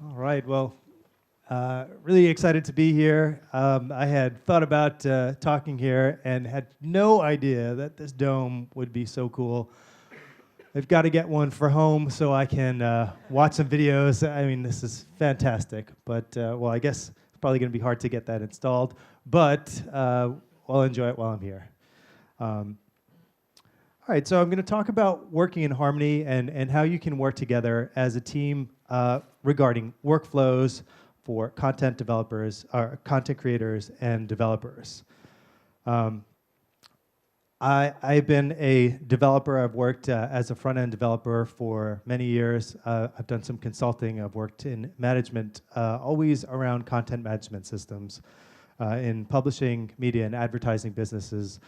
All right, well, really excited to be here. I had thought about talking here and had no idea that this dome would be so cool. I've got to get one for home so I can watch some videos. I mean, this is fantastic, but well, I guess it's probably going to be hard to get that installed, but I'll enjoy it while I'm here. All right, so I'm going to talk about working in harmony and how you can work together as a team regarding workflows for content developers, or content creators and developers. I've been a developer. I've worked as a front-end developer for many years. I've done some consulting. I've worked in management, always around content management systems in publishing, media, and advertising businesses.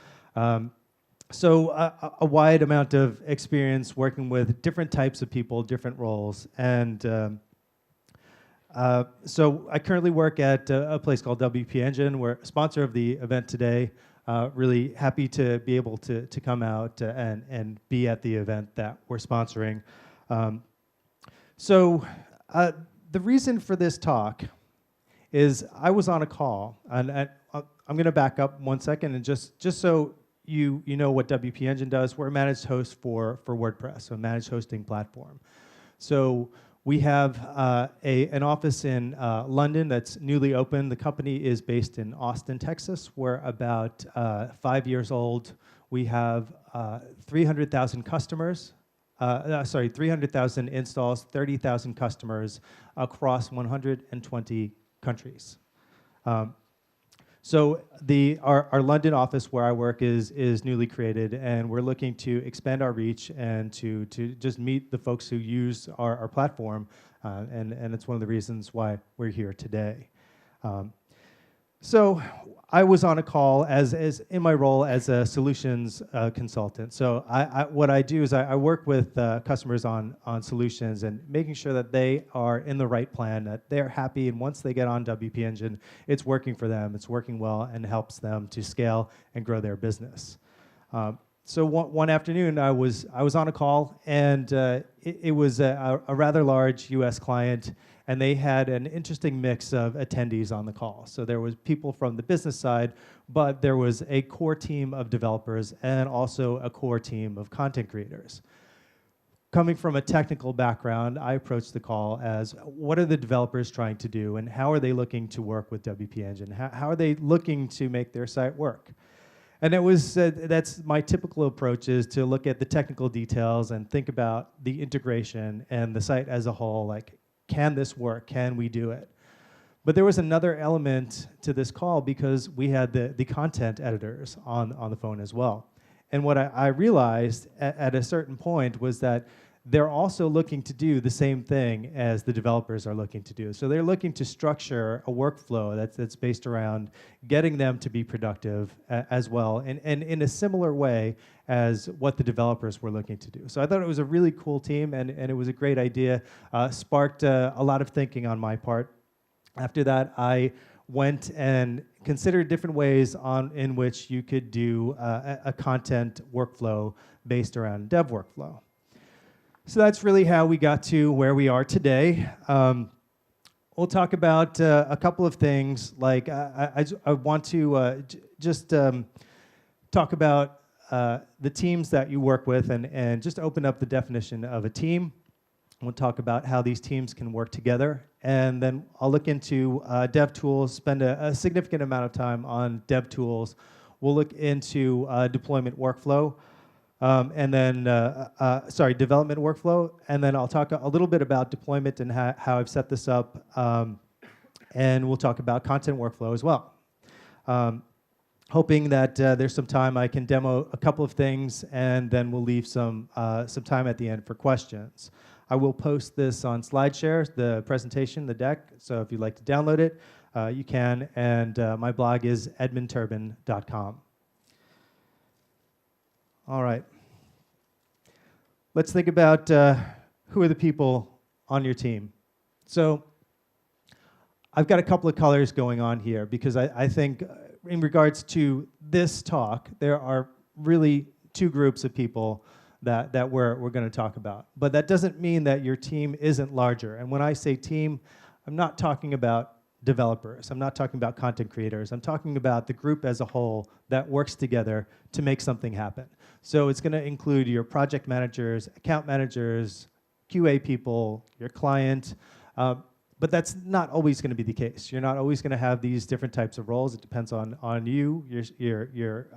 So a wide amount of experience working with different types of people, different roles. And so I currently work at a place called WP Engine. We're a sponsor of the event today. Really happy to be able to come out and be at the event that we're sponsoring. So the reason for this talk is I was on a call, and I'm going to back up 1 second, and just so you know what WP Engine does. We're a managed host for WordPress, so a managed hosting platform. So we have an office in London that's newly opened. The company is based in Austin, Texas. We're about 5 years old. We have 300,000 customers. 300,000 installs, 30,000 customers across 120 countries. So our London office where I work is newly created, and we're looking to expand our reach and to just meet the folks who use our platform, and it's one of the reasons why we're here today. So I was on a call as in my role as a solutions consultant. So what I do is I work with customers on solutions and making sure that they are in the right plan, that they're happy, and once they get on WP Engine, it's working for them, it's working well, and helps them to scale and grow their business. So one afternoon, I was on a call, and it was a rather large U.S. client, and they had an interesting mix of attendees on the call. So there was people from the business side, but there was a core team of developers and also a core team of content creators. Coming from a technical background, I approached the call as, what are the developers trying to do, and how are they looking to work with WP Engine? How are they looking to make their site work? And it was that's my typical approach, is to look at the technical details and think about the integration and the site as a whole, like, can this work? Can we do it? But there was another element to this call, because we had the content editors on the phone as well. And what I realized at a certain point was that they're also looking to do the same thing as the developers are looking to do. So they're looking to structure a workflow that's based around getting them to be productive as well, and in a similar way as what the developers were looking to do. So I thought it was a really cool team, and it was a great idea. Sparked a lot of thinking on my part. After that, I went and considered different ways in which you could do a content workflow based around dev workflow. So that's really how we got to where we are today. We'll talk about a couple of things. Like I want to just talk about the teams that you work with, and just open up the definition of a team. We'll talk about how these teams can work together, and then I'll look into dev tools, spend a significant amount of time on dev tools. We'll look into deployment workflow. And then, development workflow, and then I'll talk a little bit about deployment and how I've set this up, and we'll talk about content workflow as well. Hoping that there's some time I can demo a couple of things, and then we'll leave some time at the end for questions. I will post this on SlideShare, the presentation, the deck, so if you'd like to download it, you can, and my blog is edmundturbin.com. All right. Let's think about who are the people on your team. So I've got a couple of colors going on here, because I think in regards to this talk, there are really two groups of people that we're going to talk about. But that doesn't mean that your team isn't larger. And when I say team, I'm not talking about developers. I'm not talking about content creators. I'm talking about the group as a whole that works together to make something happen. So it's going to include your project managers, account managers, QA people, your client, but that's not always going to be the case. You're not always going to have these different types of roles. It depends on you, your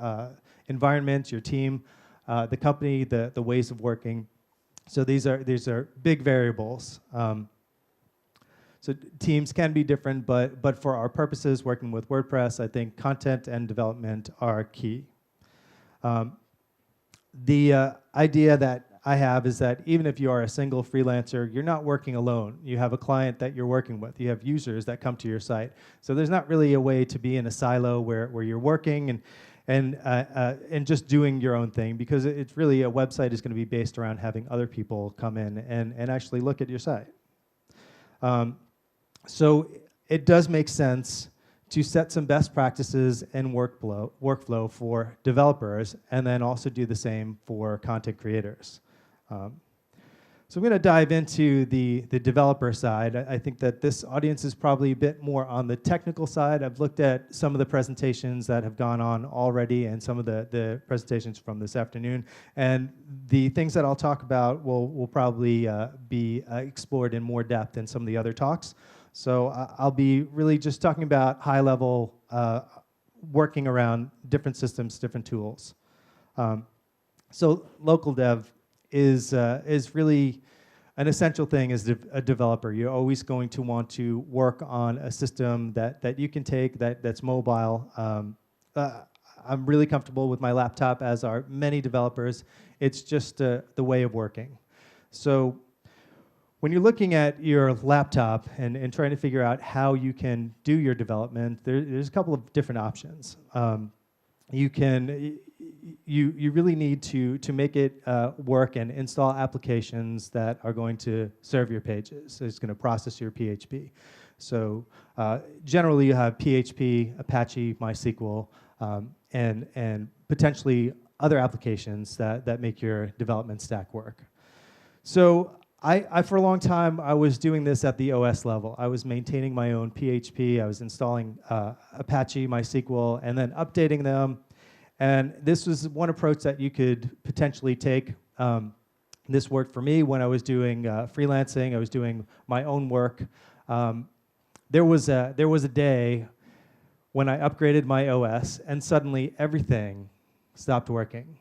environment, your team, the company, the ways of working. So these are big variables. So teams can be different, but for our purposes, working with WordPress, I think content and development are key. The idea that I have is that even if you are a single freelancer, you're not working alone. You have a client that you're working with. You have users that come to your site. So there's not really a way to be in a silo where you're working and just doing your own thing, because it's really, a website is going to be based around having other people come in and actually look at your site. So it does make sense to set some best practices and workflow for developers, and then also do the same for content creators. So I'm going to dive into the developer side. I think that this audience is probably a bit more on the technical side. I've looked at some of the presentations that have gone on already and some of the presentations from this afternoon. And the things that I'll talk about will probably be explored in more depth in some of the other talks. So I'll be really just talking about high-level working around different systems, different tools. So local dev is really an essential thing as a developer. You're always going to want to work on a system that you can take, that's mobile. I'm really comfortable with my laptop, as are many developers. It's just the way of working. So when you're looking at your laptop and trying to figure out how you can do your development, there's a couple of different options. You really need to make it work and install applications that are going to serve your pages. So it's going to process your PHP. So generally you have PHP, Apache, MySQL, and potentially other applications that make your development stack work. So I for a long time, I was doing this at the OS level. I was maintaining my own PHP. I was installing Apache, MySQL, and then updating them. And this was one approach that you could potentially take. This worked for me when I was doing freelancing. I was doing my own work. There was a day when I upgraded my OS, and suddenly everything stopped working.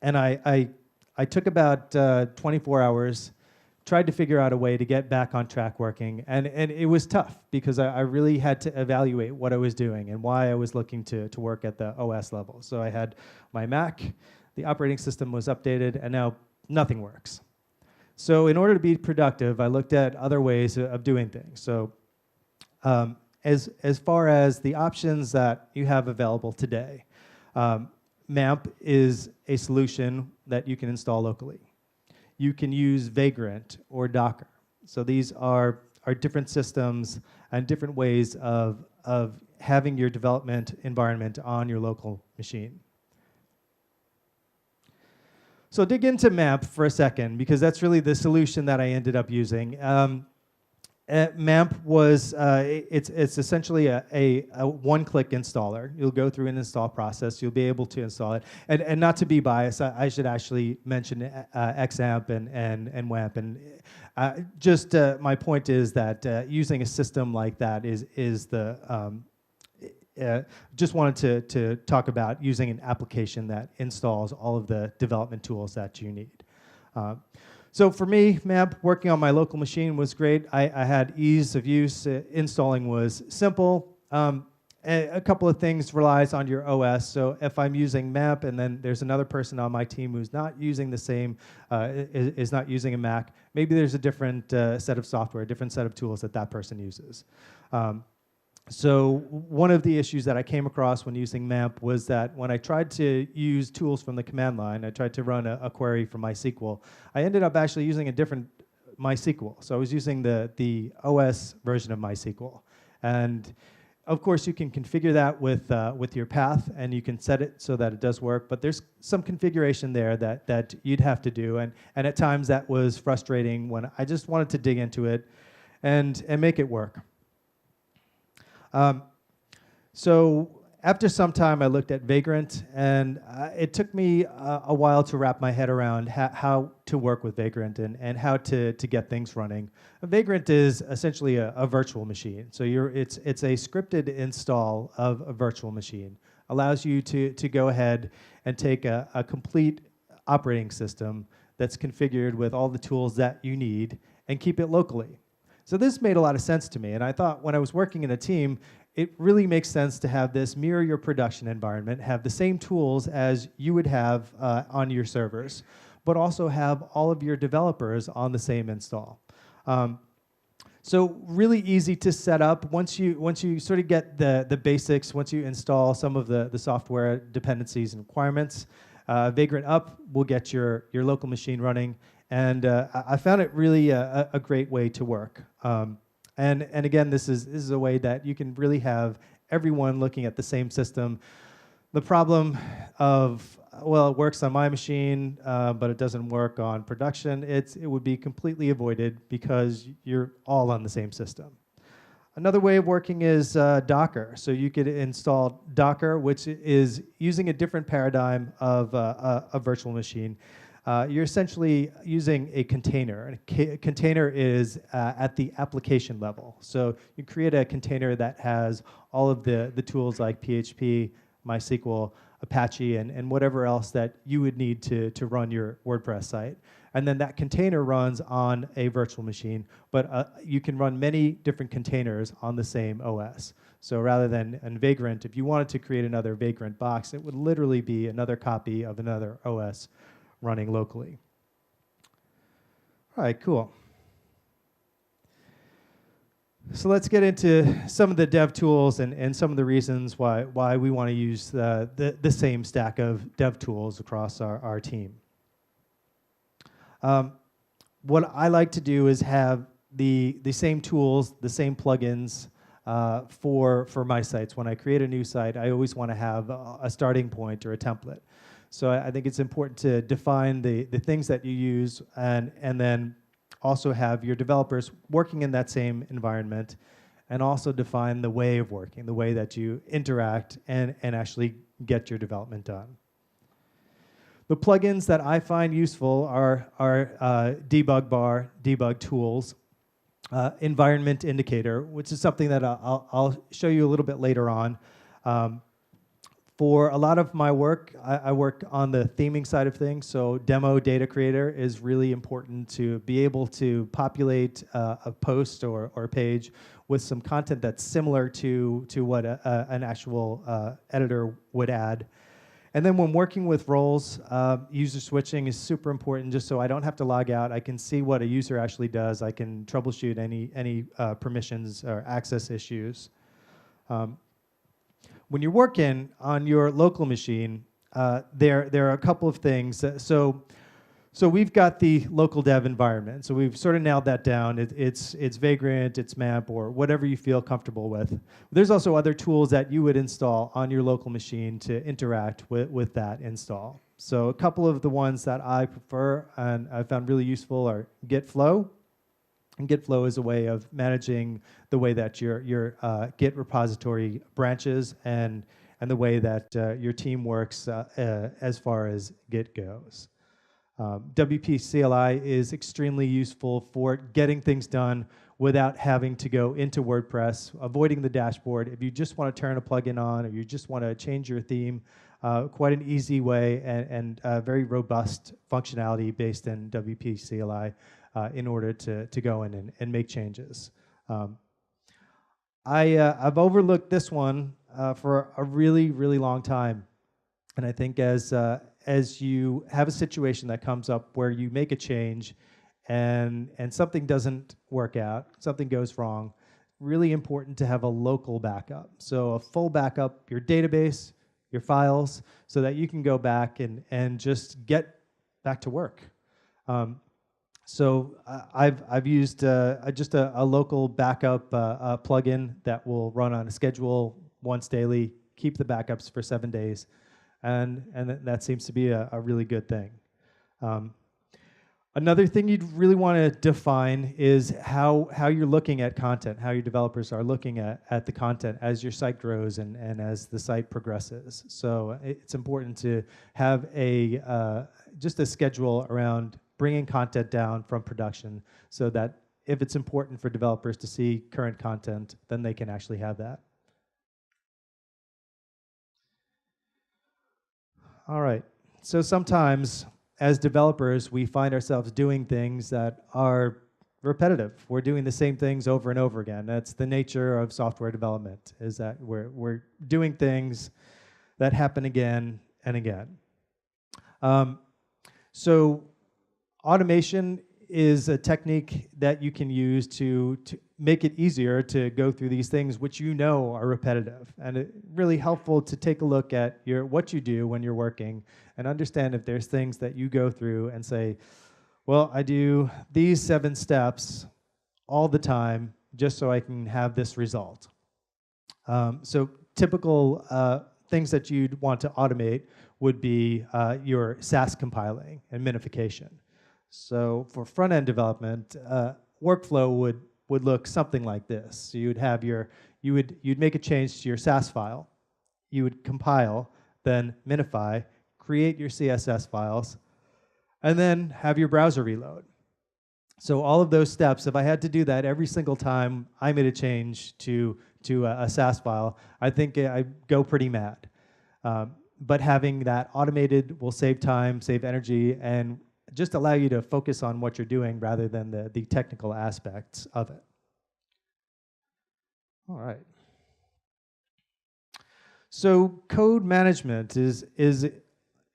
And I took about 24 hours, tried to figure out a way to get back on track working, and it was tough, because I really had to evaluate what I was doing and why I was looking to work at the OS level. So I had my Mac, the operating system was updated, and now nothing works. So in order to be productive, I looked at other ways of doing things. So as far as the options that you have available today, MAMP is a solution that you can install locally. You can use Vagrant or Docker. So these are different systems and different ways of having your development environment on your local machine. So dig into MAMP for a second, because that's really the solution that I ended up using. MAMP was, it's essentially a one-click installer. You'll go through an install process. You'll be able to install it. And not to be biased, I should actually mention XAMPP and WAMP. And just my point is that using a system like that is the, just wanted to talk about using an application that installs all of the development tools that you need. So for me, MAMP, working on my local machine was great. I had ease of use. Installing was simple. A couple of things relies on your OS. So if I'm using MAMP and then there's another person on my team who's not using the same, is not using a Mac, maybe there's a different set of software, a different set of tools that person uses. So one of the issues that I came across when using MAMP was that when I tried to use tools from the command line, I tried to run a query from MySQL, I ended up actually using a different MySQL. So I was using the OS version of MySQL. And of course, you can configure that with your path, and you can set it so that it does work, but there's some configuration there that you'd have to do, and at times that was frustrating when I just wanted to dig into it. and make it work. So after some time, I looked at Vagrant, and it took me a while to wrap my head around how to work with Vagrant and how to get things running. Vagrant is essentially a virtual machine. So it's a scripted install of a virtual machine. Allows you to go ahead and take a complete operating system that's configured with all the tools that you need and keep it locally. So this made a lot of sense to me, and I thought when I was working in a team, it really makes sense to have this mirror your production environment, have the same tools as you would have on your servers, but also have all of your developers on the same install. So really easy to set up. Once you sort of get the basics, once you install some of the software dependencies and requirements, Vagrant up will get your local machine running, and I found it really a great way to work. And again, this is a way that you can really have everyone looking at the same system. The problem of, well, it works on my machine, but it doesn't work on production, it would be completely avoided because you're all on the same system. Another way of working is Docker. So you could install Docker, which is using a different paradigm of a virtual machine. You're essentially using a container. A container is at the application level. So you create a container that has all of the tools like PHP, MySQL, Apache, and whatever else that you would need to run your WordPress site. And then that container runs on a virtual machine, but you can run many different containers on the same OS. So rather than in Vagrant, if you wanted to create another Vagrant box, it would literally be another copy of another OS running locally. All right, cool. So let's get into some of the dev tools and some of the reasons why we want to use the same stack of dev tools across our team. What I like to do is have the same tools, the same plugins for my sites. When I create a new site, I always want to have a starting point or a template. So I think it's important to define the things that you use and then also have your developers working in that same environment, and also define the way of working, the way that you interact and actually get your development done. The plugins that I find useful are debug bar, debug tools, environment indicator, which is something that I'll show you a little bit later on. For a lot of my work, I work on the theming side of things, so demo data creator is really important to be able to populate a post or a page with some content that's similar to what an actual editor would add. And then when working with roles, user switching is super important, just so I don't have to log out. I can see what a user actually does. I can troubleshoot any permissions or access issues. When you're working on your local machine, there are a couple of things. So we've got the local dev environment. So we've sort of nailed that down. It's Vagrant, it's MAMP, or whatever you feel comfortable with. There's also other tools that you would install on your local machine to interact with that install. So a couple of the ones that I prefer and I found really useful are Git-Flow. And Git-Flow is a way of managing the way that your Git repository branches and the way that your team works as far as Git goes. WP CLI is extremely useful for getting things done without having to go into WordPress, avoiding the dashboard. If you just want to turn a plugin on or you just want to change your theme, quite an easy way and very robust functionality based in WP CLI. In order to go in and make changes. I've overlooked this one for a really, really long time. And I think as you have a situation that comes up where you make a change and something doesn't work out, something goes wrong, really important to have a local backup. So a full backup, your database, your files, so that you can go back and just get back to work. So I've used just a local backup plugin that will run on a schedule once daily, keep the backups for 7 days, and that seems to be a really good thing. Another thing you'd really want to define is how you're looking at content, how your developers are looking at the content as your site grows and as the site progresses. So it's important to have just a schedule around bringing content down from production so that if it's important for developers to see current content, then they can actually have that. All right, so sometimes as developers, we find ourselves doing things that are repetitive. We're doing the same things over and over again. That's the nature of software development, is that we're doing things that happen again and again. So automation is a technique that you can use to make it easier to go through these things which you know are repetitive. And it's really helpful to take a look at what you do when you're working and understand if there's things that you go through and say, well, I do these 7 steps all the time just so I can have this result. So typical things that you'd want to automate would be your Sass compiling and minification. So for front-end development, workflow would look something like this. So you'd make a change to your Sass file, you would compile, then minify, create your CSS files, and then have your browser reload. So all of those steps, if I had to do that every single time I made a change to a Sass file, I think I'd go pretty mad. But having that automated will save time, save energy, and just allow you to focus on what you're doing rather than the technical aspects of it. All right. So code management is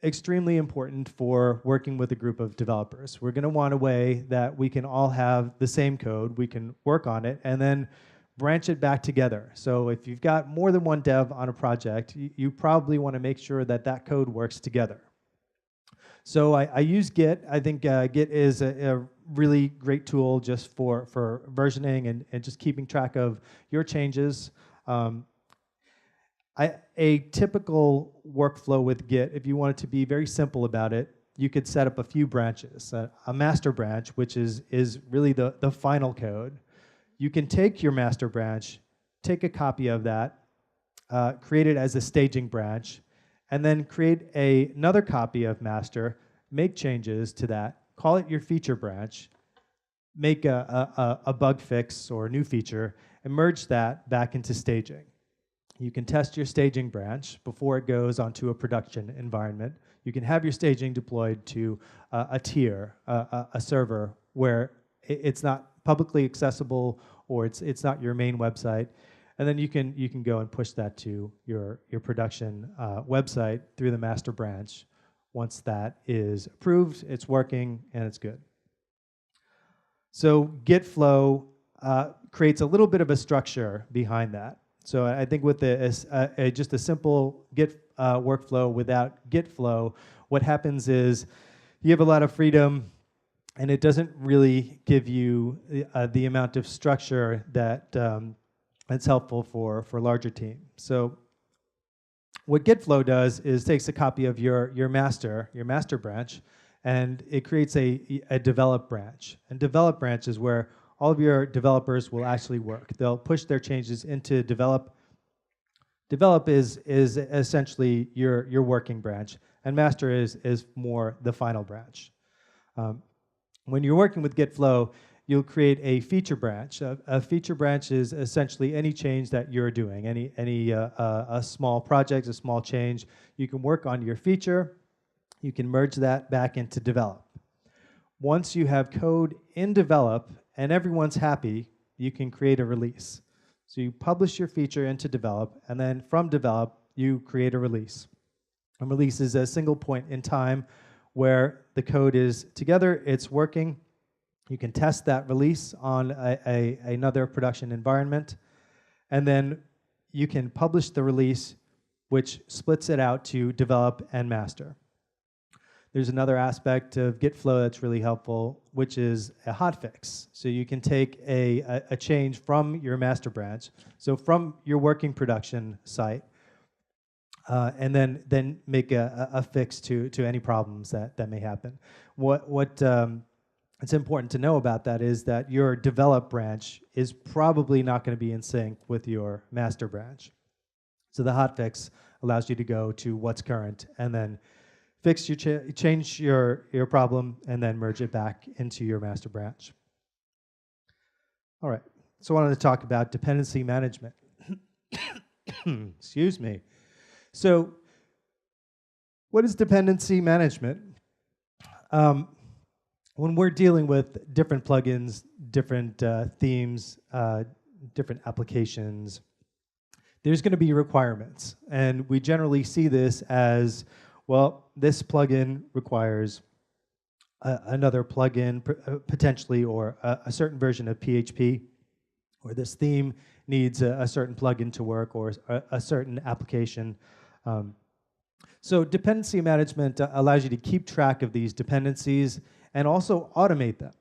extremely important for working with a group of developers. We're going to want a way that we can all have the same code, we can work on it, and then branch it back together. So if you've got more than one dev on a project, you probably want to make sure that that code works together. So I use Git. I think Git is a really great tool just for versioning and just keeping track of your changes. A typical workflow with Git, if you want it to be very simple about it, you could set up a few branches. A master branch, which is really the final code. You can take your master branch, take a copy of that, create it as a staging branch, and then create another copy of master, make changes to that, call it your feature branch, make a bug fix or a new feature, and merge that back into staging. You can test your staging branch before it goes onto a production environment. You can have your staging deployed to a tier, a server where it's not publicly accessible or it's not your main website. And then you can go and push that to your production website through the master branch. Once that is approved, it's working and it's good. So Git-Flow creates a little bit of a structure behind that. So I think with just a simple Git workflow without Git-Flow, what happens is you have a lot of freedom and it doesn't really give you the amount of structure that that's helpful for larger teams. So what Git-Flow does is takes a copy of your master branch, and it creates a develop branch. And develop branch is where all of your developers will actually work. They'll push their changes into develop. Develop is essentially your working branch, and master is more the final branch. When you're working with Git-Flow, you'll create a feature branch. A feature branch is essentially any change that you're doing, a small project, a small change. You can work on your feature. You can merge that back into develop. Once you have code in develop and everyone's happy, you can create a release. So you publish your feature into develop, and then from develop, you create a release. A release is a single point in time where the code is together, it's working. You can test that release on another production environment, and then you can publish the release, which splits it out to develop and master. There's another aspect of Git-Flow that's really helpful, which is a hotfix. So you can take a change from your master branch, so from your working production site, and then make a fix to any problems that may happen. What it's important to know about that is that your develop branch is probably not going to be in sync with your master branch. So the hotfix allows you to go to what's current and then fix your change your problem and then merge it back into your master branch. All right, so I wanted to talk about dependency management. Excuse me. So what is dependency management? When we're dealing with different plugins, different themes, different applications, there's going to be requirements. And we generally see this as, well, this plugin requires another plugin potentially, or a certain version of PHP, or this theme needs a certain plugin to work, or a certain application. So dependency management allows you to keep track of these dependencies and also automate them.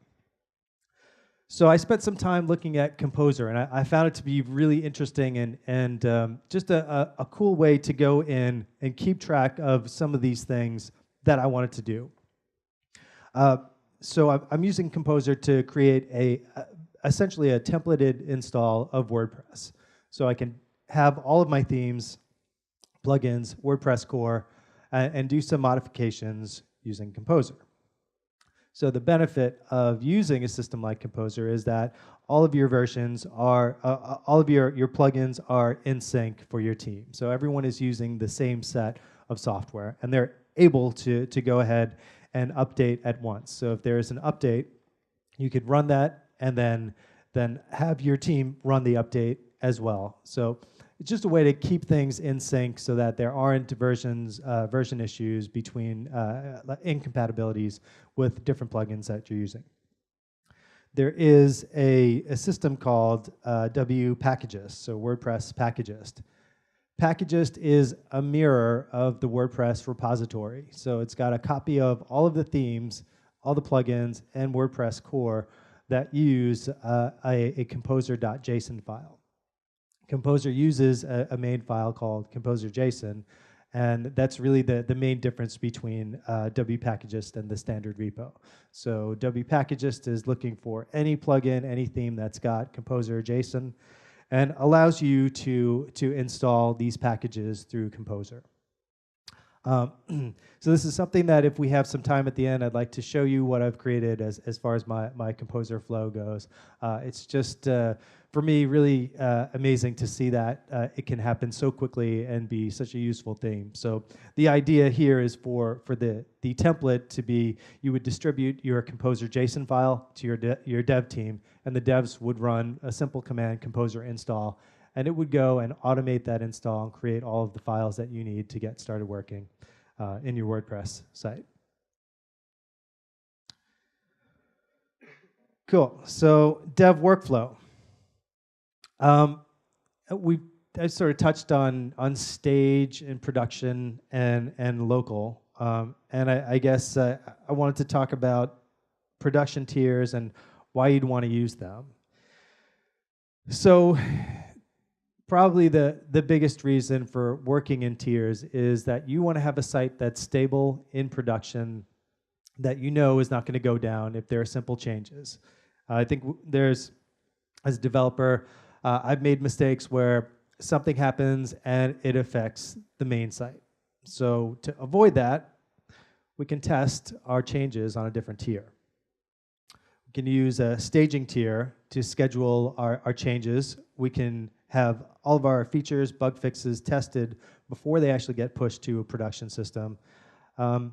So I spent some time looking at Composer, and I found it to be really interesting and just a cool way to go in and keep track of some of these things that I wanted to do. So I'm using Composer to create essentially a templated install of WordPress. So I can have all of my themes, plugins, WordPress core, and do some modifications using Composer. So the benefit of using a system like Composer is that all of your versions are, all of your plugins are in sync for your team. So everyone is using the same set of software, and they're able to go ahead and update at once. So if there is an update, you could run that and then have your team run the update as well. So it's just a way to keep things in sync so that there aren't version issues between incompatibilities with different plugins that you're using. There is a system called Packagist, so WordPress Packagist. Packagist is a mirror of the WordPress repository. So it's got a copy of all of the themes, all the plugins, and WordPress core that use a composer.json file. Composer uses a main file called composer.json, and that's really the main difference between Packagist and the standard repo. So Packagist is looking for any plugin, any theme that's got composer.json, and allows you to install these packages through Composer. So this is something that if we have some time at the end, I'd like to show you what I've created as far as my Composer flow goes. It's just, for me, really amazing to see that it can happen so quickly and be such a useful theme. So the idea here is for the template to be, you would distribute your Composer JSON file to your dev team, and the devs would run a simple command, composer install, and it would go and automate that install and create all of the files that you need to get started working in your WordPress site. Cool. So dev workflow. I sort of touched on stage and production and local, and I guess I wanted to talk about production tiers and why you'd want to use them. So probably the biggest reason for working in tiers is that you want to have a site that's stable in production, that you know is not going to go down if there are simple changes. I think as a developer, I've made mistakes where something happens and it affects the main site. So to avoid that, we can test our changes on a different tier. We can use a staging tier to schedule our changes. We can have all of our features, bug fixes tested before they actually get pushed to a production system. And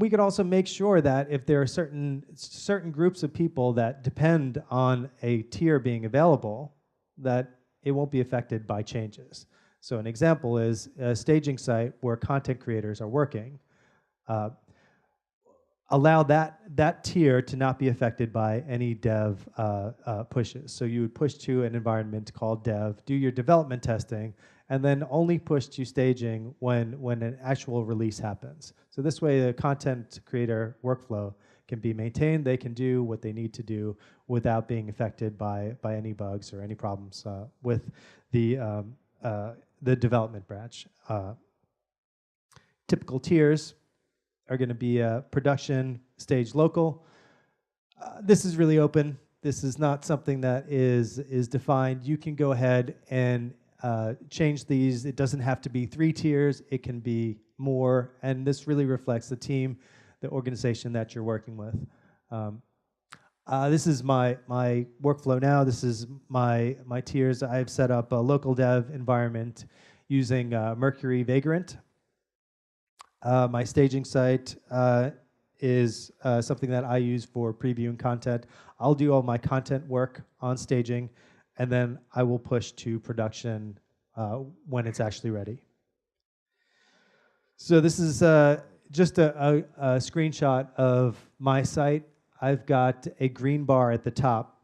we could also make sure that if there are certain groups of people that depend on a tier being available, that it won't be affected by changes. So an example is a staging site where content creators are working. Allow that tier to not be affected by any dev pushes. So you would push to an environment called dev, do your development testing, and then only push to staging when an actual release happens. So this way the content creator workflow can be maintained. They can do what they need to do without being affected by any bugs or any problems with the development branch. Typical tiers are going to be production, stage, local. This is really open. This is not something that is defined. You can go ahead and change these. It doesn't have to be 3 tiers. It can be more, and this really reflects the team, the organization that you're working with. This is my workflow now. This is my tiers. I've set up a local dev environment using Mercury Vagrant. My staging site is something that I use for previewing content. I'll do all my content work on staging, and then I will push to production when it's actually ready. So this is just a screenshot of my site. I've got a green bar at the top,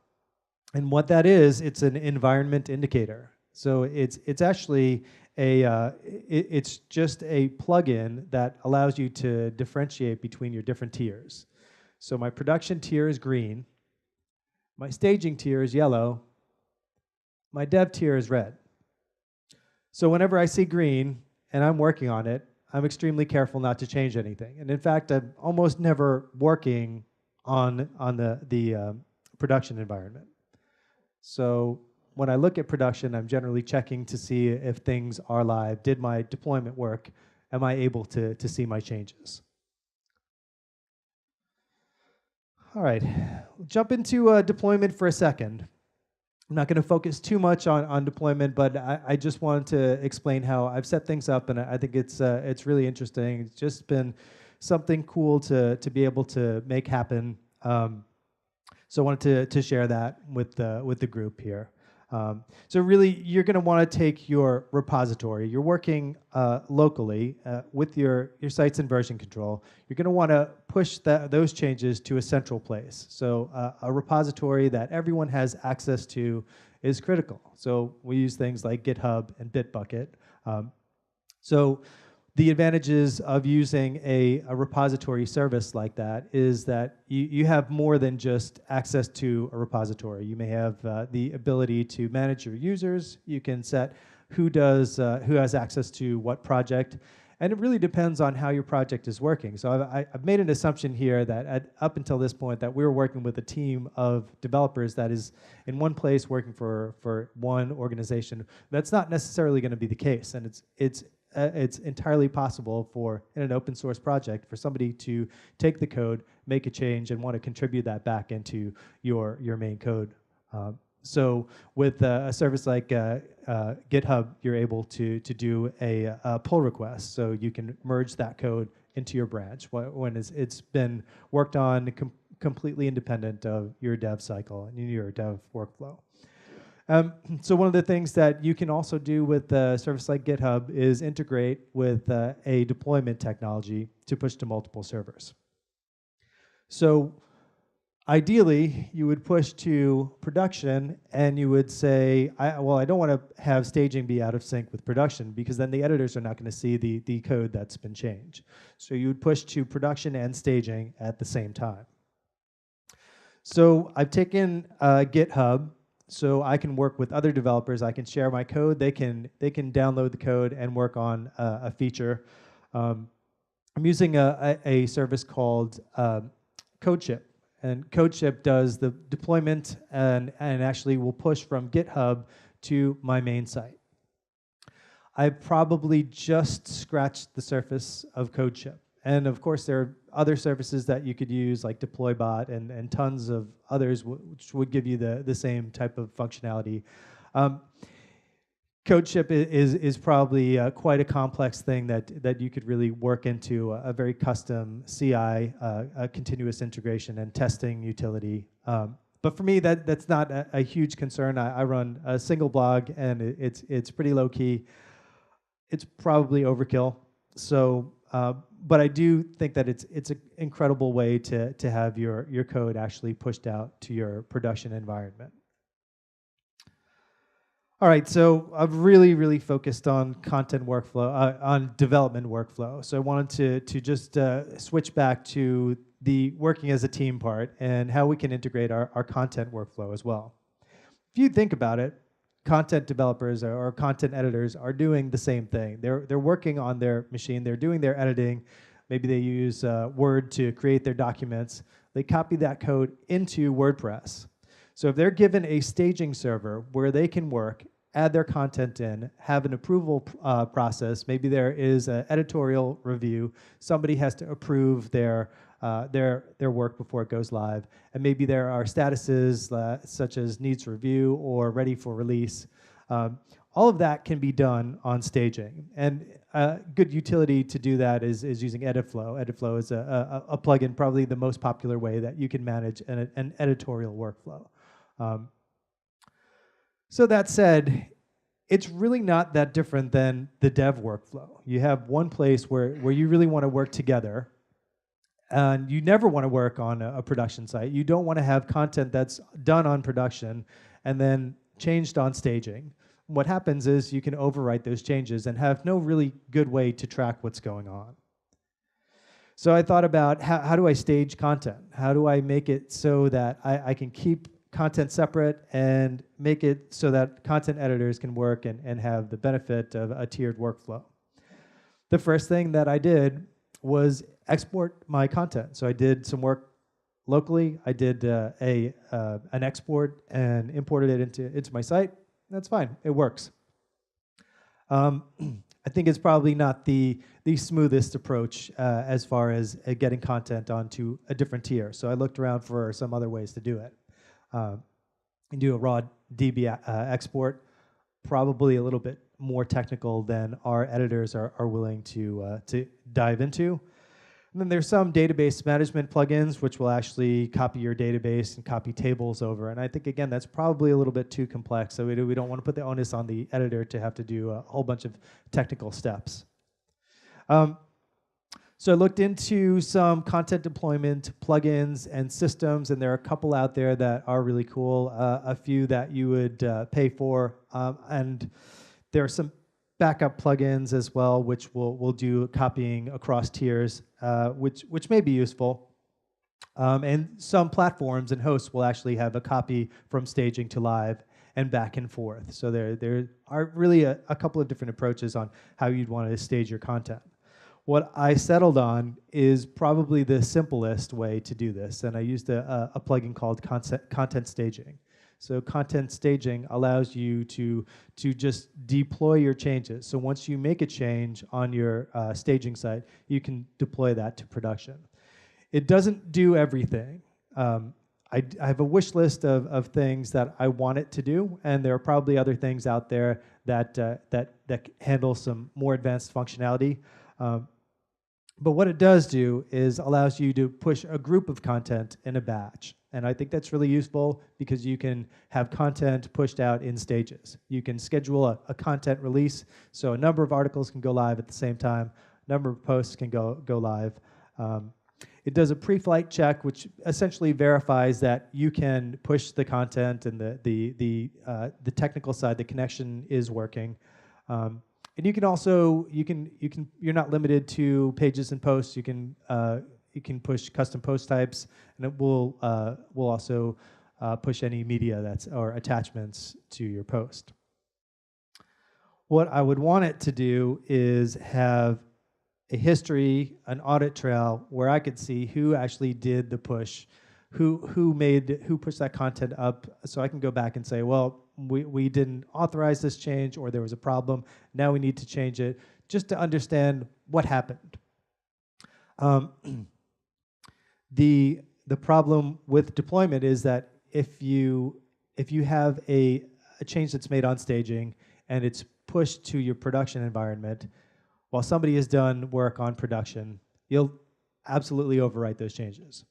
and what that is, it's an environment indicator. So it's actually it's just a plugin that allows you to differentiate between your different tiers. So my production tier is green, my staging tier is yellow, my dev tier is red. So whenever I see green and I'm working on it, I'm extremely careful not to change anything. And in fact, I'm almost never working on the production environment. So when I look at production, I'm generally checking to see if things are live. Did my deployment work? Am I able to see my changes? All right, we'll jump into deployment for a second. I'm not going to focus too much on deployment, but I just wanted to explain how I've set things up, and I think it's really interesting. It's just been something cool to be able to make happen. So I wanted to share that with the group here. So really, you're going to want to take your repository. You're working locally with your sites and version control. You're going to want to push those changes to a central place. So a repository that everyone has access to is critical. So we use things like GitHub and Bitbucket. So the advantages of using a repository service like that is that you have more than just access to a repository. You may have the ability to manage your users. You can set who has access to what project, and it really depends on how your project is working. So I've made an assumption here that up until this point that we're working with a team of developers that is in one place working for one organization. That's not necessarily going to be the case, and it's entirely possible for, in an open source project, for somebody to take the code, make a change, and want to contribute that back into your main code. So with a service like GitHub, you're able to do a pull request, so you can merge that code into your branch when it's been worked on completely independent of your dev cycle and your dev workflow. So one of the things that you can also do with a service like GitHub is integrate with a deployment technology to push to multiple servers. So ideally, you would push to production and you would say, well, I don't want to have staging be out of sync with production, because then the editors are not going to see the code that's been changed. So you would push to production and staging at the same time. So I've taken GitHub, so I can work with other developers. I can share my code. They can download the code and work on a feature. I'm using a service called CodeShip, and CodeShip does the deployment and actually will push from GitHub to my main site. I probably just scratched the surface of CodeShip. And of course, there are other services that you could use, like DeployBot and tons of others, which would give you the same type of functionality. CodeShip is probably quite a complex thing that you could really work into a very custom CI, a continuous integration and testing utility. But for me, that's not a huge concern. I run a single blog, and it's pretty low key. It's probably overkill. So. But I do think that it's an incredible way to have your code actually pushed out to your production environment. All right, so I've really focused on content workflow, on development workflow. So I wanted to just switch back to the working as a team part and how we can integrate our content workflow as well. If you think about it, content developers or content editors are doing the same thing. They're working on their machine. They're doing their editing. Maybe they use Word to create their documents. they copy that code into WordPress. So if they're given a staging server where they can work, add their content in, have an approval process, maybe there is an editorial review, somebody has to approve their work before it goes live, and maybe there are statuses such as needs review or ready for release. All of that can be done on staging, and a good utility to do that is using Edit-Flow. Edit-Flow is a plugin, probably the most popular way that you can manage an editorial workflow. So that said, it's really not that different than the dev workflow. You have one place where you really want to work together, and you never want to work on a production site. You don't want to have content that's done on production and then changed on staging. What happens is you can overwrite those changes and have no really good way to track what's going on. So I thought about how do I stage content? How do I make it so that I can keep content separate and make it so that content editors can work and have the benefit of a tiered workflow? The first thing that I did was export my content. So I did some work locally. I did an export and imported it into my site. That's fine. It works. I think it's probably not the smoothest approach as far as getting content onto a different tier. So I looked around for some other ways to do it. And do a raw DB export, probably a little bit more technical than our editors are willing to dive into. And then there's some database management plugins which will actually copy your database and copy tables over. And I think, again, that's probably a little bit too complex. So we don't want to put the onus on the editor to have to do a whole bunch of technical steps. So I looked into some content deployment plugins and systems, and there are a couple out there that are really cool, a few that you would pay for, and there are some backup plugins as well, which will do copying across tiers, which may be useful. And some platforms and hosts will actually have a copy from staging to live and back and forth. So there are really a couple of different approaches on how you'd want to stage your content. What I settled on is probably the simplest way to do this, and I used a plugin called content staging. So content staging allows you to just deploy your changes. So once you make a change on your staging site, you can deploy that to production. It doesn't do everything. I have a wish list of things that I want it to do, and there are probably other things out there that handle some more advanced functionality. But what it does do is allows you to push a group of content in a batch. And I think that's really useful because you can have content pushed out in stages. You can schedule a content release, so a number of articles can go live at the same time, a number of posts can go live. It does a pre-flight check, which essentially verifies that you can push the content and the technical side, the connection is working. And you can also you're not limited to pages and posts. You can push custom post types, and it will also push any media or attachments to your post. What I would want it to do is have a history, an audit trail where I could see who actually did the push, who pushed that content up, so I can go back and say, well, we didn't authorize this change, or there was a problem. Now we need to change it, just to understand what happened. The problem with deployment is that if you have a change that's made on staging and it's pushed to your production environment, while somebody has done work on production, you'll absolutely overwrite those changes.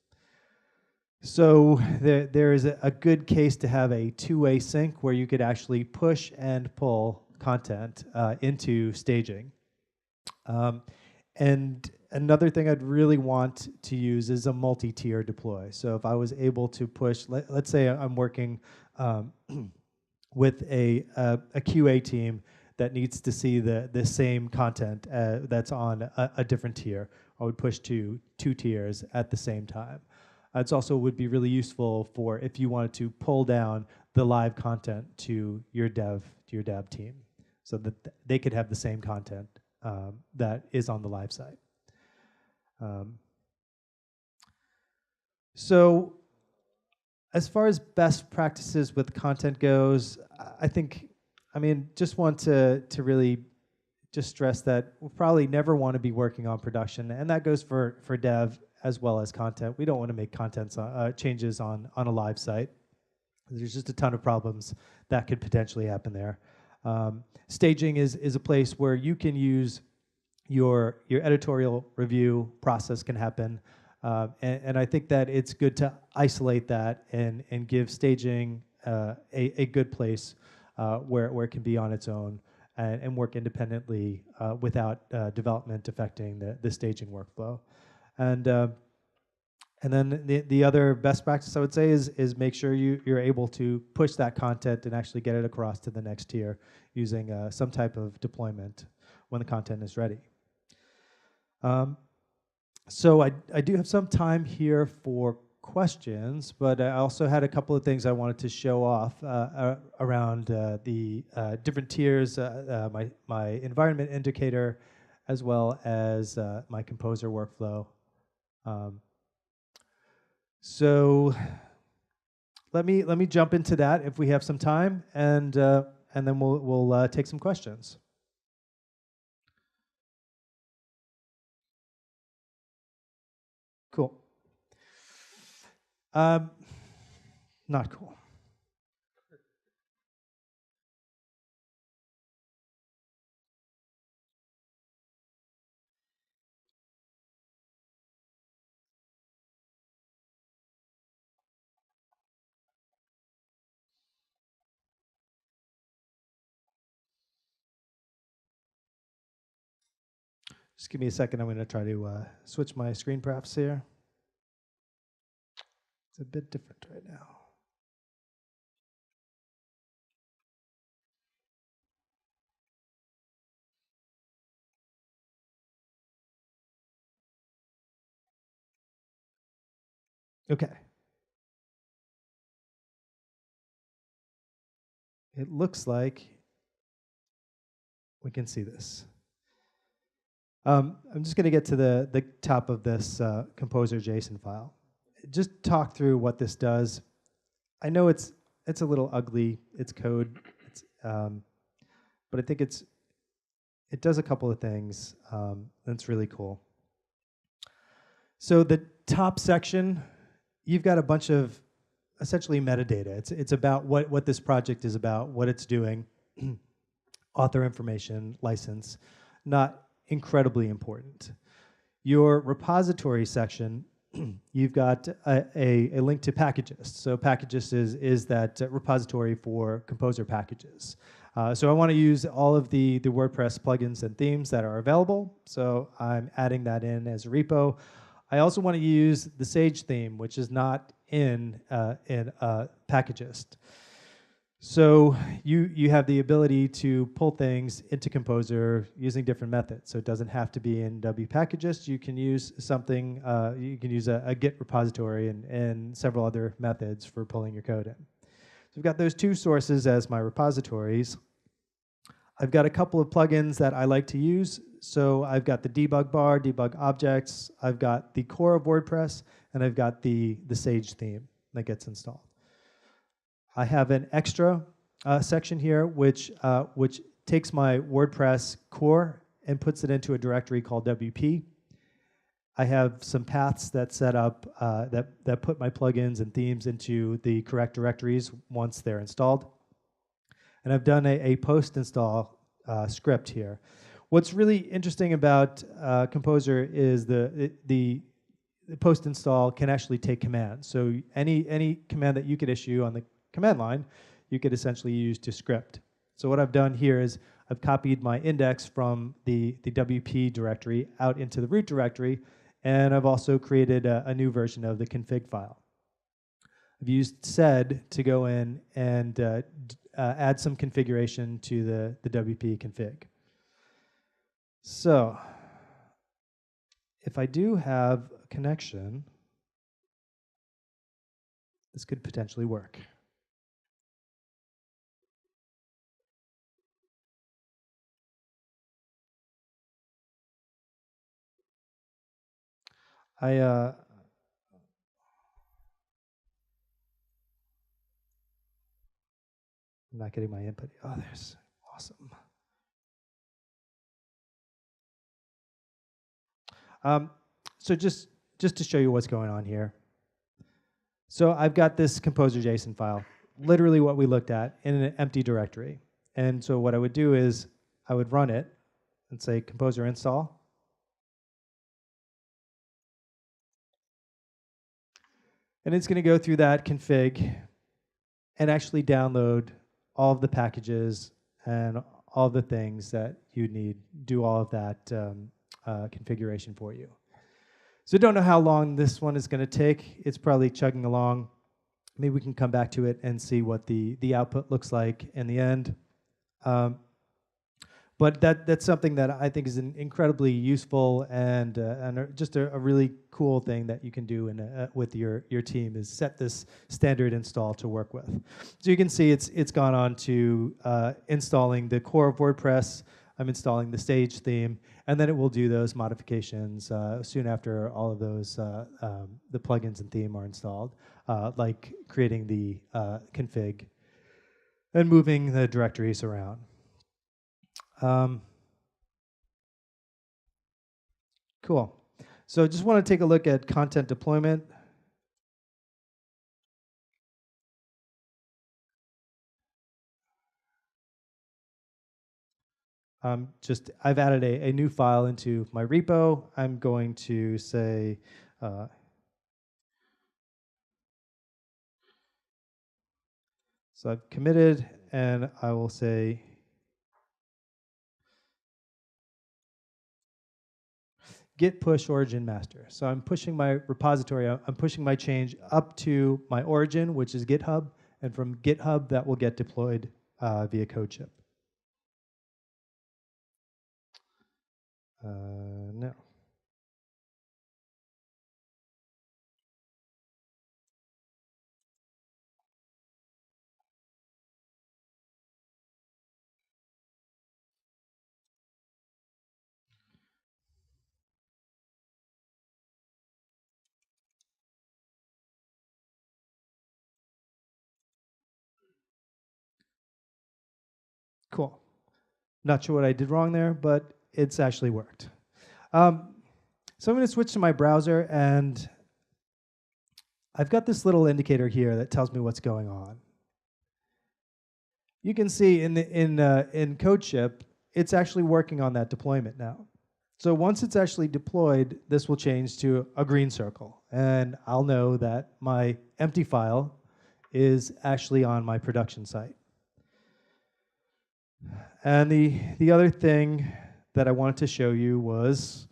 So there is a good case to have a two-way sync where you could actually push and pull content into staging. And another thing I'd really want to use is a multi-tier deploy. So if I was able to push, let's say I'm working with a QA team that needs to see the same content that's on a different tier, I would push to two tiers at the same time. It also would be really useful for if you wanted to pull down the live content to your dev team, so that they could have the same content that is on the live site. So as far as best practices with content goes, I think, I mean, just want to really just stress that we'll probably never want to be working on production, and that goes for dev as well as content. We don't want to make content changes on a live site. There's just a ton of problems that could potentially happen there. Staging is a place where you can use your editorial review process can happen. And I think that it's good to isolate that and give staging a good place where it can be on its own and work independently without development affecting the staging workflow. And then the other best practice I would say is make sure you're able to push that content and actually get it across to the next tier using some type of deployment when the content is ready. So I do have some time here for questions, but I also had a couple of things I wanted to show off around the different tiers, my environment indicator, as well as my composer workflow. So let me jump into that if we have some time, and then we'll take some questions. Cool. Not cool. Just give me a second. I'm going to try to switch my screen perhaps here. It's a bit different right now. Okay. It looks like we can see this. I'm just going to get to the top of this composer JSON file. Just talk through what this does. I know it's a little ugly. It's code, but I think it does a couple of things that's really cool. So the top section, you've got a bunch of essentially metadata. It's about what this project is about, what it's doing, author information, license, not incredibly important. Your repository section, you've got a link to Packagist. So Packagist is that repository for Composer packages. So I want to use all of the WordPress plugins and themes that are available. So I'm adding that in as a repo. I also want to use the Sage theme, which is not in Packagist. So you have the ability to pull things into Composer using different methods. So it doesn't have to be in Packagist. You can use something, you can use a Git repository and several other methods for pulling your code in. So I've got those two sources as my repositories. I've got a couple of plugins that I like to use. So I've got the debug bar, debug objects, I've got the core of WordPress, and I've got the Sage theme that gets installed. I have an extra section here which takes my WordPress core and puts it into a directory called WP. I have some paths that set up that put my plugins and themes into the correct directories once they're installed. And I've done a post-install script here. What's really interesting about Composer is the post-install can actually take commands. So any command that you could issue on the command line, you could essentially use to script. So what I've done here is I've copied my index from the WP directory out into the root directory, and I've also created a new version of the config file. I've used sed to go in and add some configuration to the WP config. So if I do have a connection, this could potentially work. I'm not getting my input. Oh, there's awesome. So just to show you what's going on here. So I've got this composer JSON file, literally what we looked at in an empty directory. And so what I would do is I would run it and say composer install. And it's going to go through that config and actually download all of the packages and all the things that you need, do all of that configuration for you. So don't know how long this one is going to take. It's probably chugging along. Maybe we can come back to it and see what the output looks like in the end. But that's something that I think is incredibly useful and just a really cool thing that you can do with your team is set this standard install to work with. So you can see it's gone on to installing the core of WordPress. I'm installing the stage theme, and then it will do those modifications soon after all of those the plugins and theme are installed, like creating the config and moving the directories around. Cool. So just want to take a look at content deployment. I've added a new file into my repo. I'm going to say so I've committed, and I will say git push origin master. So I'm pushing my repository, I'm pushing my change up to my origin, which is GitHub, and from GitHub that will get deployed via CodeShip. No. Cool. Not sure what I did wrong there, but it's actually worked. So I'm going to switch to my browser, and I've got this little indicator here that tells me what's going on. You can see in CodeShip, it's actually working on that deployment now. So once it's actually deployed, this will change to a green circle, and I'll know that my empty file is actually on my production site. And the other thing that I wanted to show you was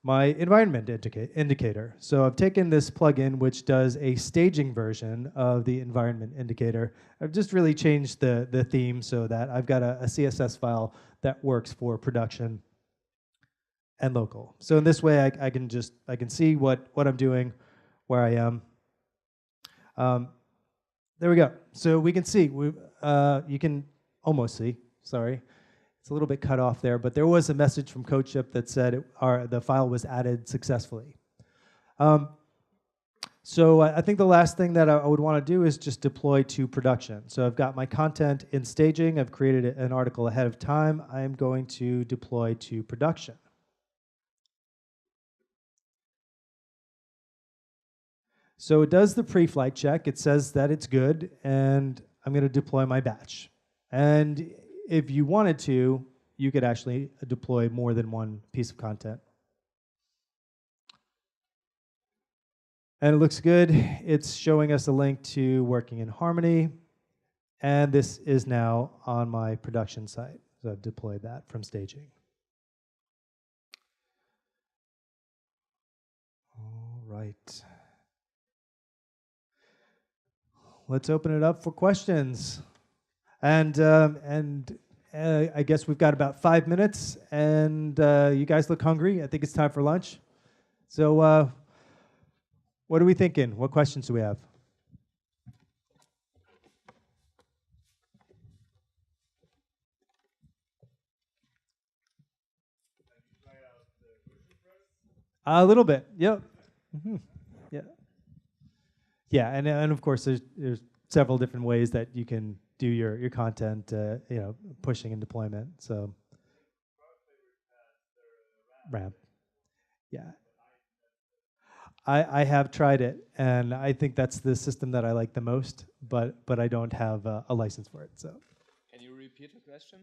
my environment indicator. So I've taken this plugin, which does a staging version of the environment indicator. I've just really changed the theme so that I've got a CSS file that works for production and local. So in this way, I can see what I'm doing, where I am. There we go. So we can see, you can almost see, sorry. It's a little bit cut off there, but there was a message from CodeShip that said the file was added successfully. So I think the last thing that I would want to do is just deploy to production. So I've got my content in staging. I've created an article ahead of time. I'm going to deploy to production. So it does the pre-flight check. It says that it's good, and I'm going to deploy my batch. And if you wanted to, you could actually deploy more than one piece of content. And it looks good. It's showing us a link to working in Harmony. And this is now on my production site. So I've deployed that from staging. All right. Let's open it up for questions. And I guess we've got about 5 minutes, and you guys look hungry. I think it's time for lunch. So what are we thinking? What questions do we have? A little bit, yep. Mm-hmm. Yeah. Yeah, and of course there's several different ways that you can do your content, pushing and deployment. So Ramp, yeah. I have tried it, and I think that's the system that I like the most, but I don't have a license for it. So, can you repeat the question?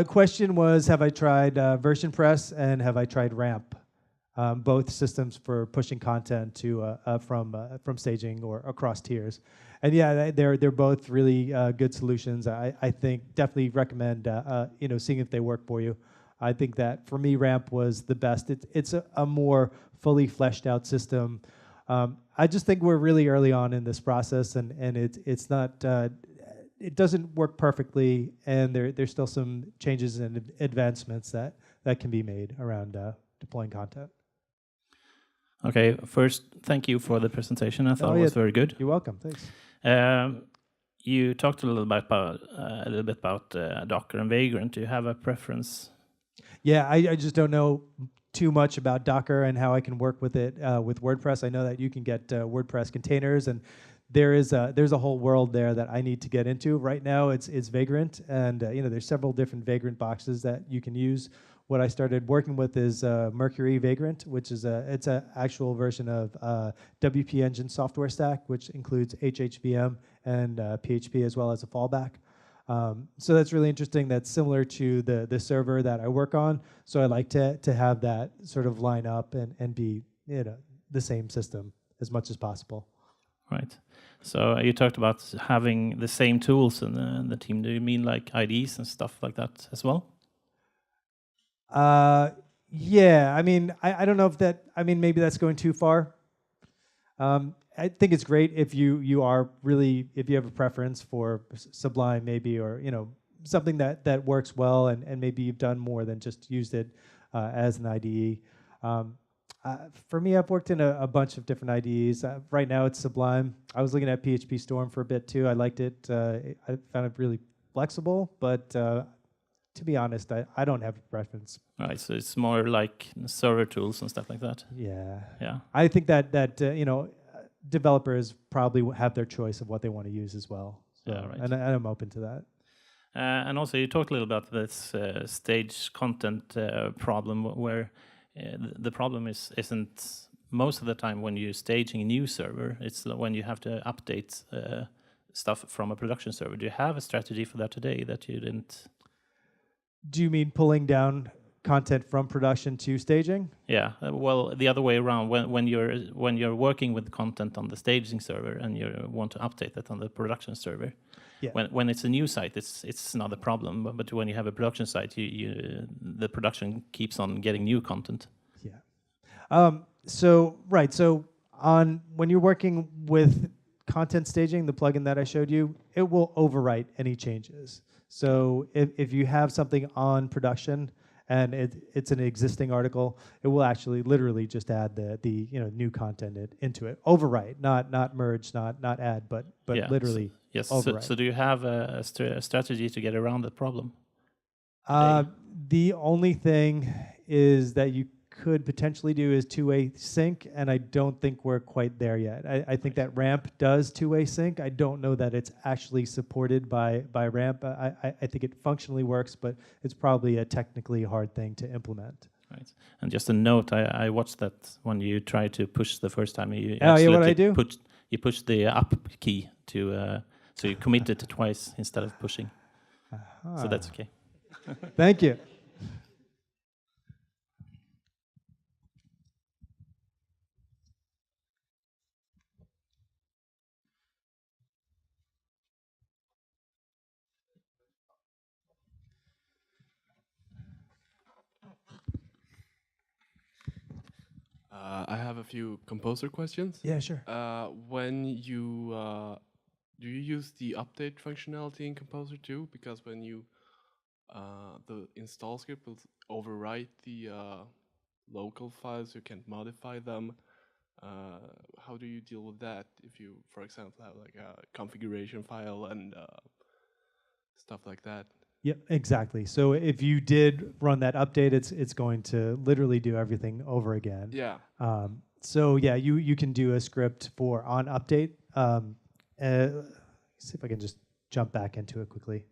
Question was, have I tried Version Press and have I tried Ramp? Both systems for pushing content to from staging or across tiers, and yeah, they're both really good solutions. I think definitely recommend seeing if they work for you. I think that for me, Ramp was the best. It's a more fully fleshed out system. I just think we're really early on in this process, and it's not. It doesn't work perfectly, and there's still some changes and advancements that can be made around deploying content. Okay, first, thank you for the presentation. I thought it was very good. You're welcome. Thanks. You talked a little bit about Docker and Vagrant. Do you have a preference? Yeah, I just don't know too much about Docker and how I can work with it with WordPress. I know that you can get WordPress containers, and there's a whole world there that I need to get into. Right now, it's Vagrant, and there's several different Vagrant boxes that you can use. What I started working with is Mercury Vagrant, which is it's an actual version of WP Engine software stack, which includes HHVM and PHP as well as a fallback. So that's really interesting. That's similar to the server that I work on. So I like to have that sort of line up and be the same system as much as possible. Right. So you talked about having the same tools in the team. Do you mean like IDs and stuff like that as well? Yeah. I mean, I don't know if that. I mean, maybe that's going too far. I think it's great if you are really, if you have a preference for Sublime maybe, or something that works well, and maybe you've done more than just used it as an IDE. For me, I've worked in a bunch of different IDEs. Right now it's Sublime. I was looking at PHP Storm for a bit too. I liked it. I found it really flexible, but to be honest, I don't have a preference. Right, so it's more like server tools and stuff like that. Yeah. Yeah. I think that developers probably have their choice of what they want to use as well. So, yeah, right. And I'm open to that. And also, you talked a little about this stage content problem, where the problem isn't most of the time when you're staging a new server. It's when you have to update stuff from a production server. Do you have a strategy for that today that you didn't? Do you mean pulling down content from production to staging? Yeah, well, the other way around. When you're working with content on the staging server and you want to update it on the production server, yeah. When it's a new site, it's not a problem. But when you have a production site, the production keeps on getting new content. Yeah. So when you're working with content staging, the plugin that I showed you, it will overwrite any changes. So if you have something on production and it's an existing article, it will actually literally just add the new content into it. Overwrite, not merge, not add, but yeah, literally. Yes. Overwrite. So do you have a strategy to get around that problem? The only thing is that you could potentially do is two-way sync, and I don't think we're quite there yet. I think that Ramp does two-way sync. I don't know that it's actually supported by Ramp. I think it functionally works, but it's probably a technically hard thing to implement. Right. And just a note, I watched that when you tried to push the first time. What I do? You push the up key to, so you committed to twice instead of pushing. So that's okay. Thank you. I have a few composer questions. Yeah, sure. When you do you use the update functionality in Composer too? Because when you the install script will overwrite the local files, you can't modify them. How do you deal with that if you, for example, have like a configuration file and stuff like that? Yep, exactly. So if you did run that update, it's going to literally do everything over again. Yeah. So yeah, you can do a script for on update. See if I can just jump back into it quickly.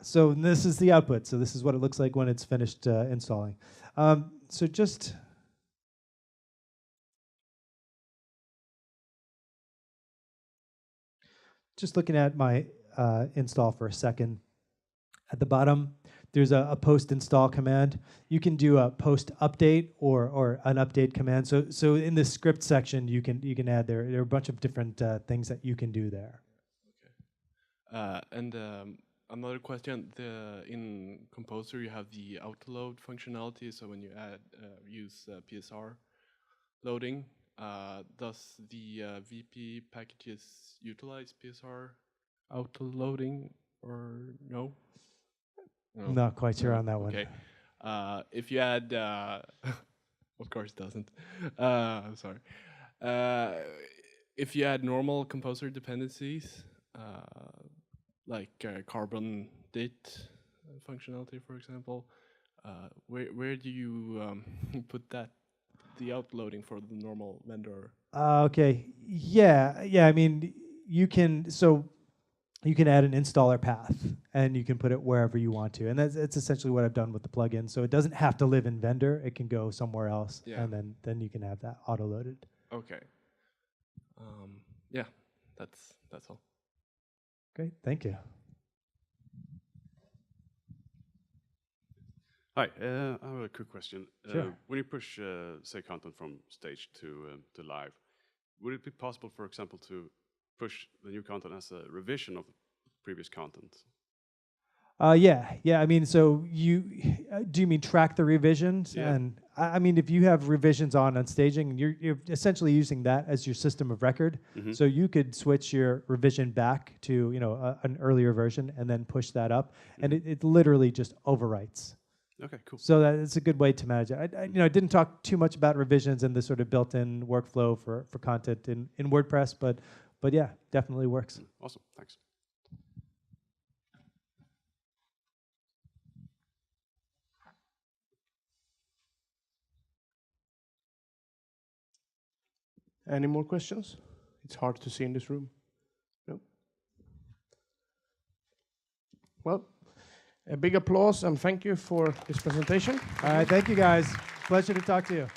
So this is the output. So this is what it looks like when it's finished installing. So just looking at my install for a second. At the bottom, there's a post install command. You can do a post update or an update command. So in the script section, you can add there are a bunch of different things that you can do there. Okay. Another question: in Composer, you have the autoload functionality. So when you use PSR loading, does the VP packages utilize PSR autoloading or no? I'm not quite sure on that one. Okay. If you add, of course, it doesn't. I'm sorry. If you add normal Composer dependencies, like carbon date functionality, for example, where do you put that, the outloading for the normal vendor? Okay. Yeah. I mean, you can add an installer path, and you can put it wherever you want to, and that's essentially what I've done with the plugin. So it doesn't have to live in vendor; it can go somewhere else, and then you can have that auto loaded. Okay. Yeah, that's all. Great, thank you. Hi, I have a quick question. Sure. When you push, say, content from stage to live, would it be possible, for example, to push the new content as a revision of previous content? Yeah. I mean, so do you mean track the revisions? Yeah. And I mean, if you have revisions on staging, you're essentially using that as your system of record. Mm-hmm. So you could switch your revision back to an earlier version and then push that up, and it literally just overwrites. Okay, cool. So it's a good way to manage it. I didn't talk too much about revisions and the sort of built-in workflow for content in WordPress, but yeah, definitely works. Awesome, thanks. Any more questions? It's hard to see in this room. No? Well, a big applause and thank you for this presentation. All right, thank you guys. Pleasure to talk to you.